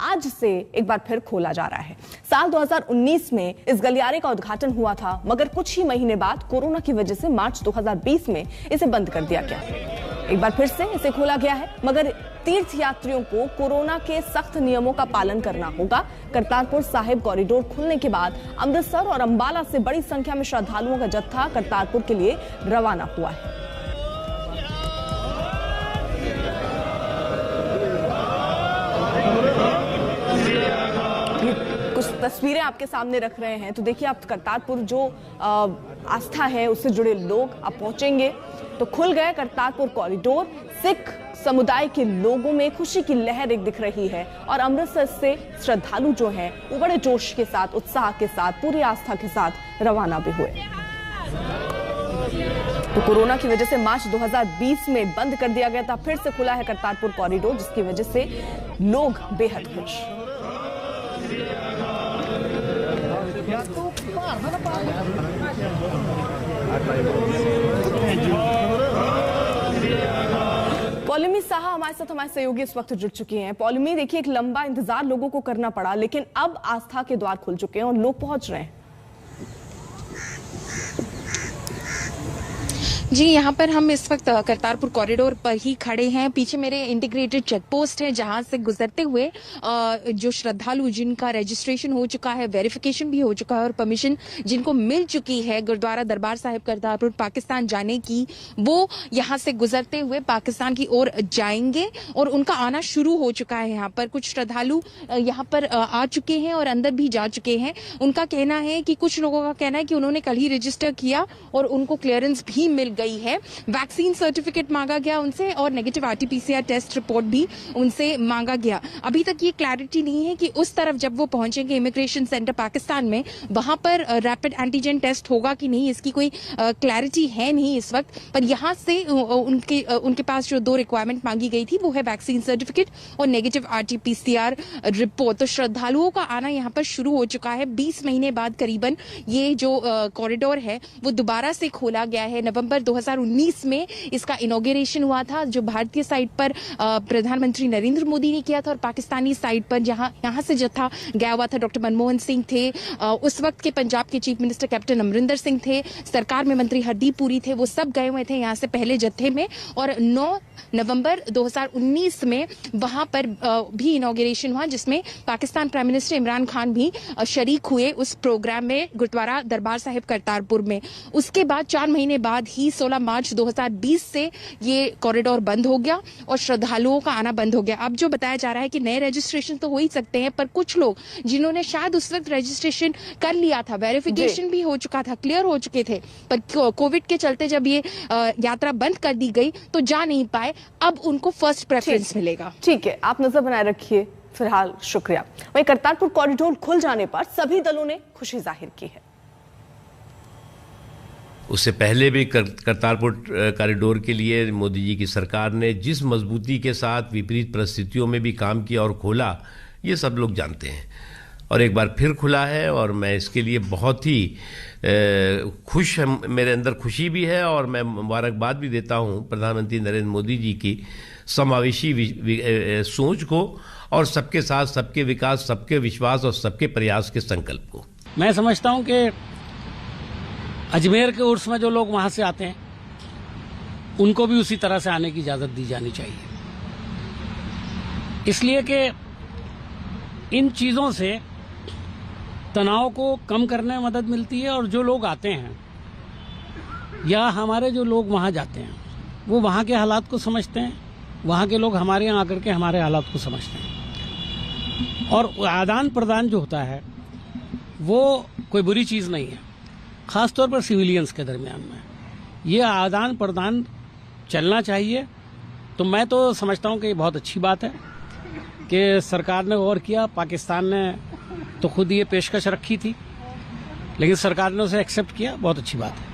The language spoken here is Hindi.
आज से एक बार फिर खोला जा रहा है। साल 2019 में इस गलियारे का उद्घाटन हुआ था, मगर कुछ ही महीने बाद कोरोना की वजह से मार्च 2020 में इसे बंद कर दिया गया। एक बार फिर से इसे खोला गया है, मगर तीर्थ यात्रियों को कोरोना के सख्त नियमों का पालन करना होगा। करतारपुर साहिब कॉरिडोर खुलने के बाद अमृतसर और अंबाला से बड़ी संख्या में श्रद्धालुओं का जत्था करतारपुर के लिए रवाना हुआ है। कुछ तस्वीरें आपके सामने रख रहे हैं, तो देखिए आप करतारपुर जो आस्था है उससे जुड़े लोग अब पहुंचेंगे। तो खुल गए करतारपुर कॉरिडोर। सिख समुदाय के लोगों में खुशी की लहर एक दिख रही है और अमृतसर से श्रद्धालु जो हैं वो बड़े जोश के साथ, उत्साह के साथ, पूरी आस्था के साथ रवाना भी हुए। तो कोरोना की वजह से मार्च 2020 में बंद कर दिया गया था, फिर से खुला है करतारपुर कॉरिडोर, जिसकी वजह से लोग बेहद खुश। पौलमी साहा हमारे साथ, हमारे सहयोगी इस वक्त जुड़ चुकी हैं। पौलमी, देखिए एक लंबा इंतजार लोगों को करना पड़ा, लेकिन अब आस्था के द्वार खुल चुके हैं और लोग पहुंच रहे हैं। जी, यहाँ पर हम इस वक्त करतारपुर कॉरिडोर पर ही खड़े हैं। पीछे मेरे इंटीग्रेटेड चेक पोस्ट है, जहां से गुजरते हुए जो श्रद्धालु जिनका रजिस्ट्रेशन हो चुका है, वेरिफिकेशन भी हो चुका है और परमिशन जिनको मिल चुकी है गुरुद्वारा दरबार साहिब करतारपुर पाकिस्तान जाने की, वो यहाँ से गुजरते हुए पाकिस्तान की ओर जाएंगे और उनका आना शुरू हो चुका है। यहाँ पर कुछ श्रद्धालु यहाँ पर आ चुके हैं और अंदर भी जा चुके हैं। उनका कहना है कि कुछ लोगों का कहना है कि उन्होंने कल ही रजिस्टर किया और उनको क्लियरेंस भी मिल गई है। वैक्सीन सर्टिफिकेट मांगा गया उनसे और नेगेटिव आरटीपीसीआर टेस्ट रिपोर्ट भी उनसे मांगा गया। अभी तक ये क्लैरिटी नहीं है कि उस तरफ जब वो पहुंचेंगे इमिग्रेशन सेंटर पाकिस्तान में, वहां पर रैपिड एंटीजन टेस्ट होगा कि नहीं, इसकी कोई क्लैरिटी है नहीं इस वक्त। पर यहाँ से उनके पास जो दो रिक्वायरमेंट मांगी गई थी वो है वैक्सीन सर्टिफिकेट और नेगेटिव आरटीपीसीआर रिपोर्ट। तो श्रद्धालुओं का आना यहाँ पर शुरू हो चुका है। 20 महीने बाद करीबन ये जो कॉरिडोर है वो दोबारा से खोला गया है। नवंबर 2019 में इसका इनॉग्रेशन हुआ था, जो भारतीय साइड पर प्रधानमंत्री नरेंद्र मोदी ने किया था और पाकिस्तानी साइड पर यहाँ से जत्था गया हुआ था। डॉक्टर मनमोहन सिंह थे, उस वक्त के पंजाब के chief minister captain Amarinder Singh थे, सरकार में मंत्री हरदीप पुरी थे, वो सब गए हुए थे यहाँ से पहले जत्थे में। और 9 नवंबर 2019 में वहां पर भी इनॉग्रेशन हुआ, जिसमें पाकिस्तान प्राइम मिनिस्टर इमरान खान भी शरीक हुए उस प्रोग्राम में गुरुद्वारा दरबार साहिब करतारपुर में। उसके बाद 4 महीने बाद ही 16 मार्च 2020 से ये कॉरिडोर बंद हो गया और श्रद्धालुओं का आना बंद हो गया। अब जो बताया जा रहा है कि नए रजिस्ट्रेशन तो हो ही सकते हैं, पर कुछ लोग जिन्होंने शायद उस वक्त रजिस्ट्रेशन कर लिया था, वेरिफिकेशन भी हो चुका था, क्लियर हो चुके थे, पर कोविड के चलते जब ये यात्रा बंद कर दी गई तो जा नहीं पाए, अब उनको फर्स्ट प्रेफरेंस मिलेगा। ठीक है, आप नजर बनाए रखिए। फिलहाल शुक्रिया। वहीं करतारपुर कॉरिडोर खुल जाने पर सभी दलों ने खुशी जाहिर की है। उससे पहले भी करतारपुर कॉरिडोर के लिए मोदी जी की सरकार ने जिस मजबूती के साथ विपरीत परिस्थितियों में भी काम किया और खोला, ये सब लोग जानते हैं। और एक बार फिर खुला है और मैं इसके लिए बहुत ही खुश है, मेरे अंदर खुशी भी है और मैं मुबारकबाद भी देता हूँ प्रधानमंत्री नरेंद्र मोदी जी की समावेशी सोच को और सबके साथ सबके विकास, सबके विश्वास और सबके प्रयास के संकल्प को। मैं समझता हूँ कि अजमेर के उर्स में जो लोग वहां से आते हैं उनको भी उसी तरह से आने की इजाजत दी जानी चाहिए, इसलिए कि इन चीजों से तनाव को कम करने में मदद मिलती है। और जो लोग आते हैं या हमारे जो लोग वहां जाते हैं वो वहां के हालात को समझते हैं, वहां के लोग हमारे यहाँ आकर के हमारे हालात को समझते हैं। और आदान प्रदान जो होता है वो कोई बुरी चीज नहीं है, खासतौर पर सिविलियंस के दरमियान में ये आदान प्रदान चलना चाहिए। तो मैं तो समझता हूँ कि ये बहुत अच्छी बात है कि सरकार ने गौर किया। पाकिस्तान ने तो खुद ये पेशकश रखी थी, लेकिन सरकार ने उसे एक्सेप्ट किया, बहुत अच्छी बात है।